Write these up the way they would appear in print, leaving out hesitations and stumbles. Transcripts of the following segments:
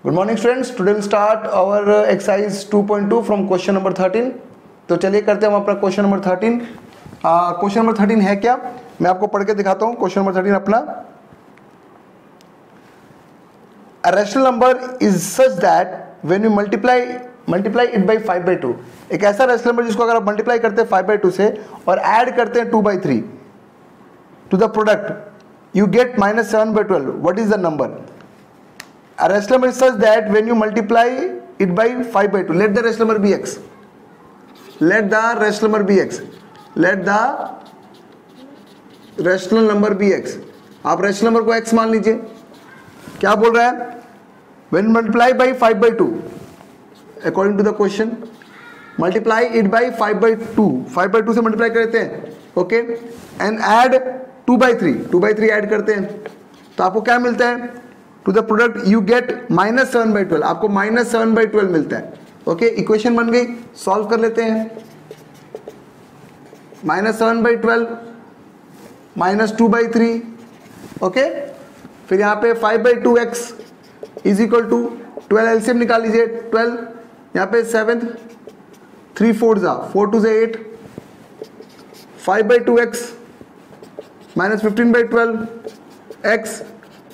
Good morning students, today will start our exercise 2.2 from question number 13। तो चलिए करते हैं हम अपना क्वेश्चन नंबर 13। क्वेश्चन नंबर 13 है क्या, मैं आपको पढ़ के दिखाता हूँ। क्वेश्चन नंबर 13 अपना, a rational number is such that when you multiply it by 5/2, एक ऐसा रैशनल नंबर जिसको अगर आप मल्टीप्लाई करते हैं 5/2 से और ऐड करते हैं 2/3 to the product you get -7/12। What is the number? A rational number is such that when you multiply it by 5/2, let the rational number be x. Let the rational number be x. Let the rational number be x. आप rational number को x मान लीजिए। क्या बोल रहा है? When multiply by 5/2, according to the question, multiply it by 5/2. 5/2 से multiply करते हैं, okay? And add 2/3. 2/3 ऐड करते हैं, तो आपको क्या मिलता है? To the product you get -7/12। आपको -7/12 मिलता है। ओके, इक्वेशन बन गई, सॉल्व कर लेते हैं। -7/12 -2/3, ओके। फिर यहाँ पे 5/2x is equal to 12। LCM निकाल लीजिए। 12 यहाँ पे 7, 3 4 4 2 8, 5/2x -15/12 x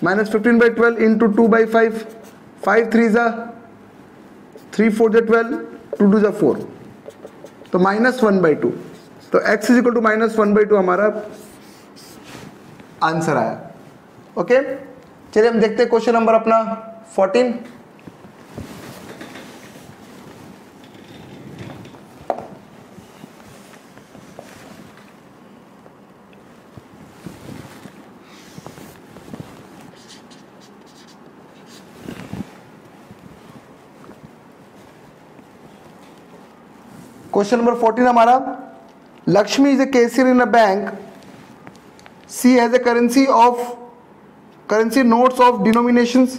-15/12 into 2/5, 5 3 3 4 12, 2 2 4, तो -1/2। तो x इज इक्वल टू -1/2 हमारा आंसर आया। ओके, चलिए हम देखते हैं क्वेश्चन नंबर अपना 14। क्वेश्चन नंबर 14 हमारा, Lakshmi is a cashier in a bank, she has a currency notes of denominations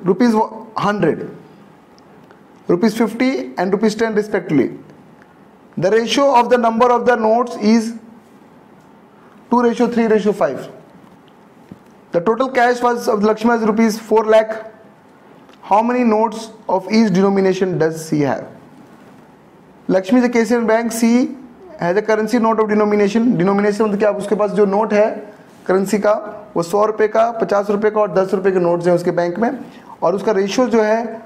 ₹100, ₹50 and ₹10 respectively. The ratio of the number of the notes is 2:3:5. The total cash was of Lakshmi was ₹4 lakh. How many notes of each denomination does she have? Lakshmi से cashier bank, she has a currency note of denomination. Denomination मतलब क्या? उसके पास जो note है currency का वो 100 रुपये का, 50 रुपये का और 10 रुपये के नोट्स हैं उसके बैंक में, और उसका रेशियो जो है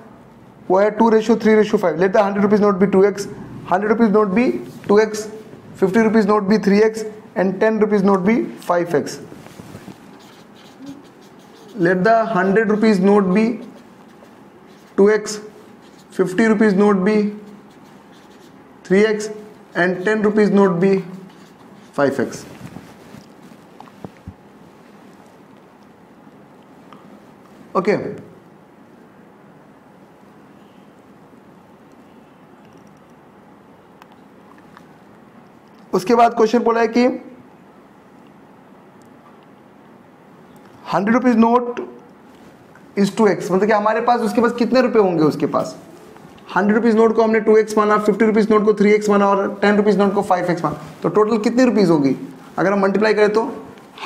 वो है 2:3:5। Let the 100 rupees note be 2x, 100 rupees note be 2x, 50 rupees note be 3x and 10 rupees note be 5x। Let the 100 rupees note be 2x, 50 rupees note be 3x and 10 rupees note be 5x. Okay. उसके बाद question बोला है कि 100 rupees note is 2x, मतलब कि हमारे पास उसके पास कितने रुपए होंगे? उसके पास 100 रुपीज़ नोट को हमने 2x माना, 50 रुपीज़ नोट को 3x माना और 10 रुपीज़ नोट को 5x माना, तो टोटल कितनी रुपीज़ होगी? अगर हम मल्टीप्लाई करें तो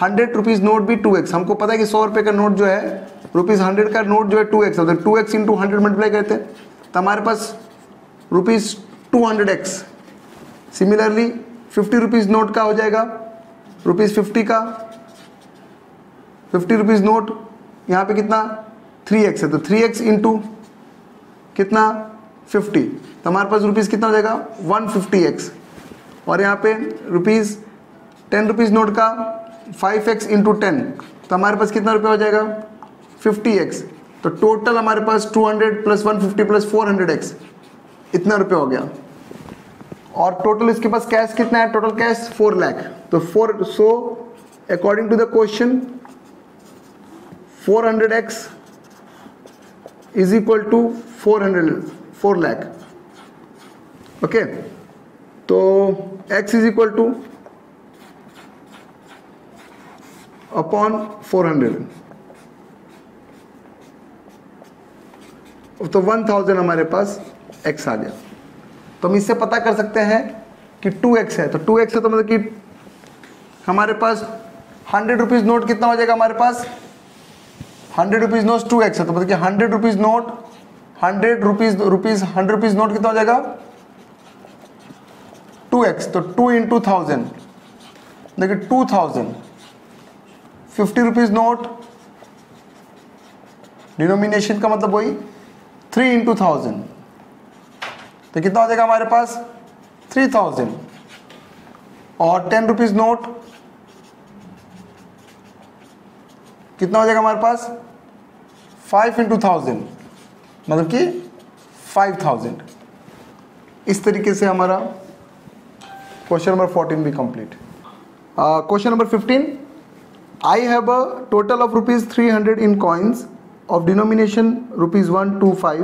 100 रुपीज़ नोट भी 2x, हमको पता है कि 100 रुपये का नोट जो है ₹100 का नोट जो है 2x, मतलब 2x इंटू 100 मल्टीप्लाई करते हैं तो हमारे पास ₹200x। सिमिलरली 50 रुपीज़ नोट का हो जाएगा ₹50 का, 50 रुपीज़ नोट यहाँ पे कितना 3x है, तो 3x इंटू कितना 50, तो हमारे पास रुपीज़ कितना हो जाएगा 150x, और यहाँ पे ₹10 रुपीज़ नोट का 5x इंटू 10, तो हमारे पास कितना रुपये हो जाएगा 50x। तो टोटल हमारे पास 200 + 150 + 400x, इतना रुपये हो गया। और टोटल इसके पास कैश कितना है? Total cash 4 lakh. तो so according to the question 400x is equal to 4 lakh. Okay, तो x is equal to upon 400, तो 1000 हमारे पास x आ गया। तो हम इससे पता कर सकते हैं कि 2x है, तो 2x है तो मतलब कि हमारे पास 100 रुपीज़ नोट कितना हो जाएगा हमारे पास 100 रुपीज़ नोट 2x है, तो मतलब कि 100 रुपीज़ नोट 100 रुपीज़ नोट कितना हो जाएगा 2x, तो 2 इंटू 1000 देखिए 2000। 50 रुपीज़ नोट डिनोमिनेशन का मतलब वही 3 इंटू 1000, तो कितना हो जाएगा हमारे पास 3000। और 10 रुपीज़ नोट कितना हो जाएगा हमारे पास 5 इंटू 1000 मतलब कि 5000। इस तरीके से हमारा क्वेश्चन नंबर 14 भी complete. Question number 15, I have a total of rupees 300 in coins of denomination rupees 1 to 5.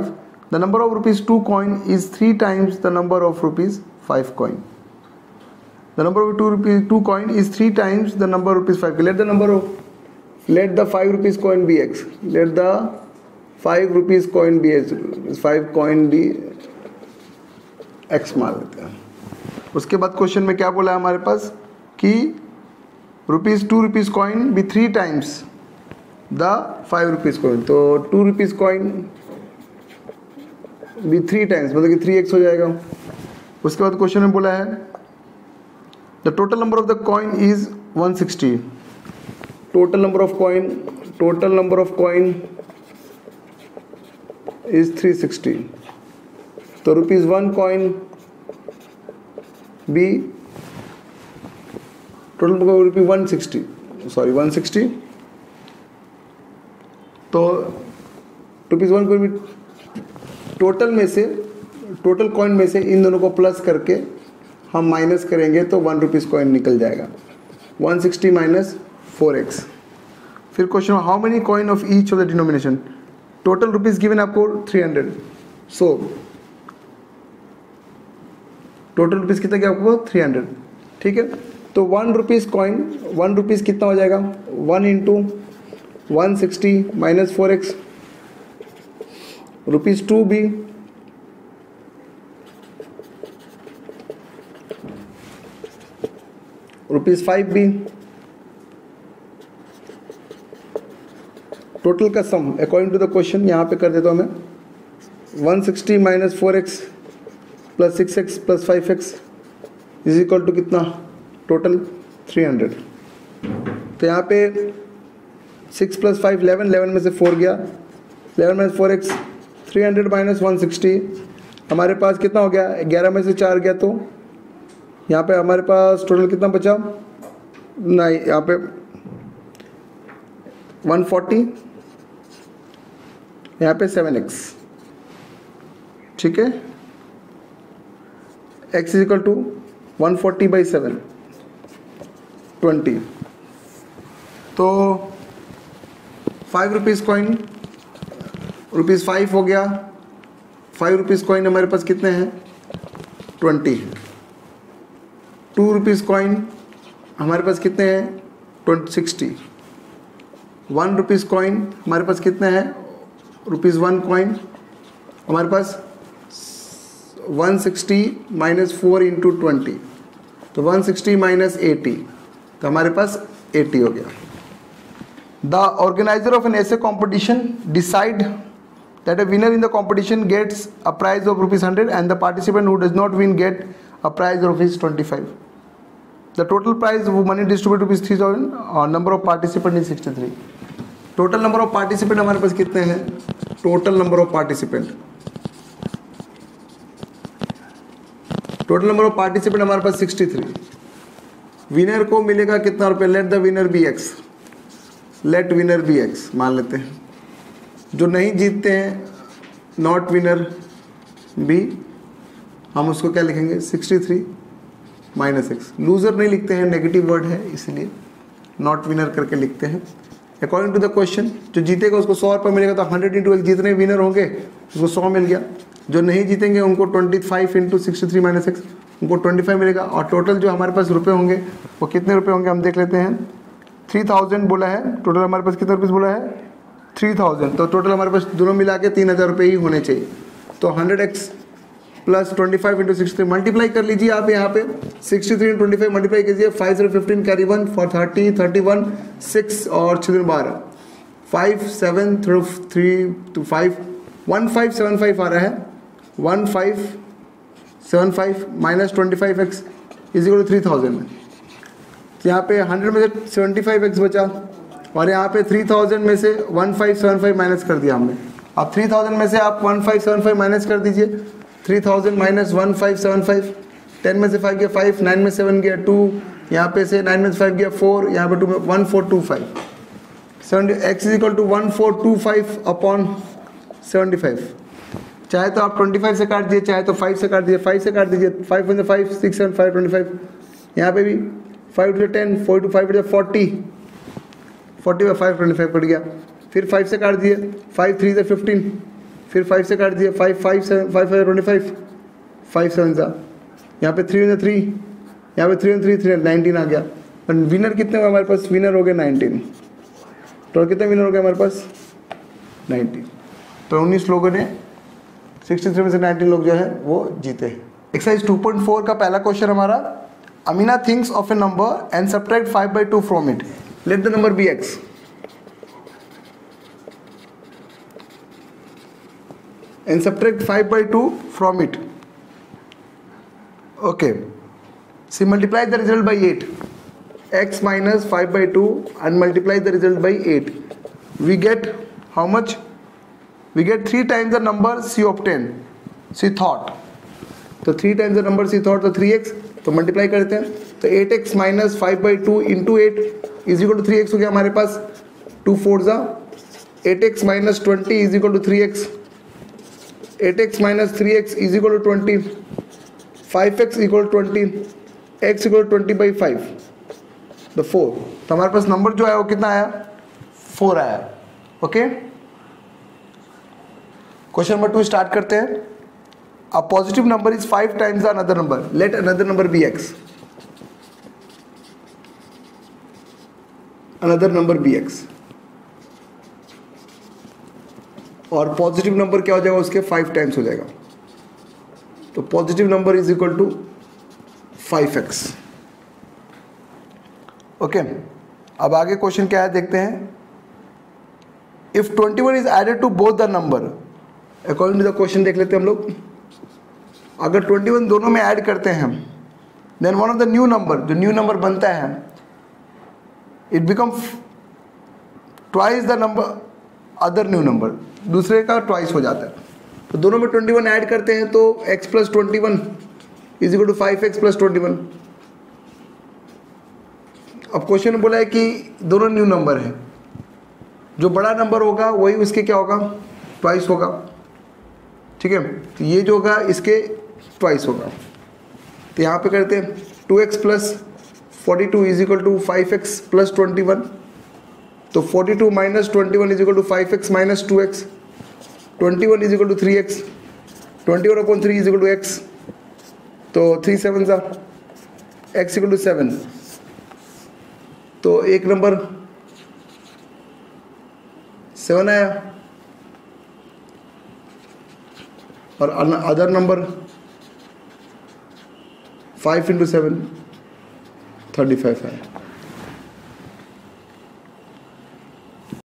The number of rupees 2 coin is 3 times the number of rupees 5 coin. The number of 2 coin is 3 times the number of rupees 5. Let the 5 rupees coin be x. Let the 5 rupees coin be x. 5 coin be x मान लेते हैं। उसके बाद question में क्या बोला है हमारे पास कि ₹2 रुपीज़ कॉइन भी 3 टाइम्स द 5 रुपीज़ कॉइन, तो 2 रुपीज़ कॉइन भी 3 टाइम्स मतलब कि 3x हो जाएगा। उसके बाद क्वेश्चन में बोला है the total number of the coin is 160। Total number of coin is 360, तो ₹1 कॉइन भी टोटल रुपी 160 तो ₹1 कोई भी टोटल कॉइन में से इन दोनों को प्लस करके हम माइनस करेंगे तो 1 रुपीज़ कॉइन निकल जाएगा। 160 माइनस 4x। फिर question how many coin of each of the denomination. Total rupees given आपको 300, सो टोटल रुपीज़ कितना क्या आपको 300, ठीक है। तो 1 रुपीज़ कॉइन 1 रुपीज़ कितना हो जाएगा 1 इंटू 160 माइनस 4x। ₹2 भी ₹5 भी। टोटल का sum according to the question यहाँ पे कर देता हूँ मैं 160 minus 4x plus 6x plus 5x is equal to कितना टोटल 300। तो यहाँ पे 6 प्लस 5 11 में से 4 गया, 11 माइनस 4x 300 माइनस 160 हमारे पास कितना हो गया 11 में से 4 गया, तो यहाँ पे हमारे पास टोटल कितना बचा नहीं यहाँ पे 140, यहाँ पे 7x, ठीक है। x इज इक्वल टू 140/7 20, तो 5 रुपीज़ कॉइन ₹5 हो गया। 5 रुपीज़ कॉइन हमारे पास कितने हैं 20। 2 रुपीज़ कॉइन हमारे पास कितने हैं 60। 1 रुपीज़ कॉइन हमारे पास कितने हैं ₹1 कॉइन हमारे पास 160 माइनस 4 इंटू 20, तो 160 माइनस 80, तो हमारे पास 80 हो गया। The organiser of an essay competition decide that a winner in the competition gets a prize of ₹100 and the participant who does not win get a prize of ₹25। The total prize of money distribute ₹3000 और number of participant is 63। Total number of participant हमारे पास कितने हैं total number of participant हमारे पास 63। Winner को मिलेगा कितना रुपये let the winner be x, let winner be x मान लेते हैं। जो नहीं जीतते हैं नॉट विनर बी, हम उसको क्या लिखेंगे 63 माइनस एक्स। लूज़र नहीं लिखते हैं, नेगेटिव वर्ड है इसलिए नॉट विनर करके लिखते हैं। अकॉर्डिंग टू द क्वेश्चन जो जीतेगा उसको 100 रुपये मिलेगा, तो 100 इंटू एक्स जितने विनर होंगे उसको 100 मिल गया। जो नहीं जीतेंगे उनको 25 इंटू 63 माइनस एक्स उनको 25 मिलेगा। और टोटल जो हमारे पास रुपए होंगे वो कितने रुपए होंगे हम देख लेते हैं। 3000 बोला है, टोटल हमारे पास कितने रुपीज़ बोला है 3000, तो टोटल हमारे पास दोनों मिला के 3000 रुपये ही होने चाहिए। तो 100x प्लस 25 इंटू 63 मल्टीप्लाई कर लीजिए आप यहाँ पे 63 इंटू 25 मल्टीप्लाई कीजिए 5 0 15 कैरी 1 फॉर 30 31 6 और 6 12 5 7 3 to 5 1575 आ रहा है. 1575 minus 25x is equal to 3000 में. तो यहाँ पे 100 में से 75x बचा और यहाँ पे 3000 में से 1575 माइनस कर दिया हमने. अब 3000 में से आप 1575 माइनस कर दीजिए. 3000 माइनस 1575, 10 में से 5 गया 5, 9 में 7 गया 2, यहाँ पे से 9 में से 5 गया 4, यहाँ पे 2 में 1425. 70 x is equal to 1425 upon 75. चाहे तो आप 25 से काट दीजिए, चाहे तो 5 से काट दीजिए. 5 से काट दीजिए, 5 में से 5 6 7 5 25. यहाँ पे भी 5 to 10, 4 to 5 to 40, 40 में 5 25 कट गया. फिर 5 से काट दिए, 5 3 से 15, फिर 5 से काट दिए, 5 5 7 5 5 25, 5 7 सा, यहाँ पे 3 में 3, यहाँ पे 3 में 3 19 आ गया. और विनर कितने हुए हमारे पास? विनर हो गए 19. तो कितने विनर हो गए हमारे पास? 19. तो 19 लोगों ने 63 में से 19 लोग जो है वो जीते. एक्सरसाइज 2.4 का पहला क्वेश्चन हमारा, Amina thinks of a number and subtract 5/2 from it. Let the number be x. And subtract 5/2 from it. Okay. So multiply the result by 8. X minus 5/2 and multiply the result by 8. We get how much? We get 3 times the number she obtained. She thought. तो 3 times the number she thought, तो 3x. तो multiply करते हैं. तो 8x minus 5/2 into 8 is equal to 3x हो गया हमारे पास. 2 4s 8x minus 20 is equal to 3x. 8x minus 3x is equal to 20. 5x equal to 20. x equal to 20 by 5. The 4. तो हमारे पास नंबर जो है वो कितना आया? 4 आया. ओके. क्वेश्चन नंबर 2 स्टार्ट करते हैं. A positive number is 5 times another number. Let another number be x. Another number be x. और पॉजिटिव नंबर क्या हो जाएगा? उसके 5 टाइम्स हो जाएगा. तो positive number is equal to 5x. Okay. अब आगे क्वेश्चन क्या है देखते हैं. If 21 is added to both the number, according to the question देख लेते हैं हम लोग. अगर 21 दोनों में ऐड करते हैं हम, then one of the new number, जो न्यू नंबर बनता है, it become twice the number other new number. दूसरे का ट्वाइस हो जाता है. तो दोनों में 21 ऐड करते हैं तो x plus 21 is equal to 5x plus 21. अब क्वेश्चन में बोला है कि दोनों न्यू नंबर हैं, जो बड़ा नंबर होगा वही उसके क्या होगा? ट्वाइस होगा. ठीक है. तो ये जो होगा इसके ट्वाइस होगा. तो यहाँ पे करते हैं 2x plus 42 is equal to 5x plus 21. तो 42 minus 21 is equal to 5x minus 2x. 21 is equal to 3x. 21 upon 3 is equal to x. तो 3 7 सा x इक्वल टू 7. तो एक नंबर 7 आया और अदर नंबर 5 into 7 35 है.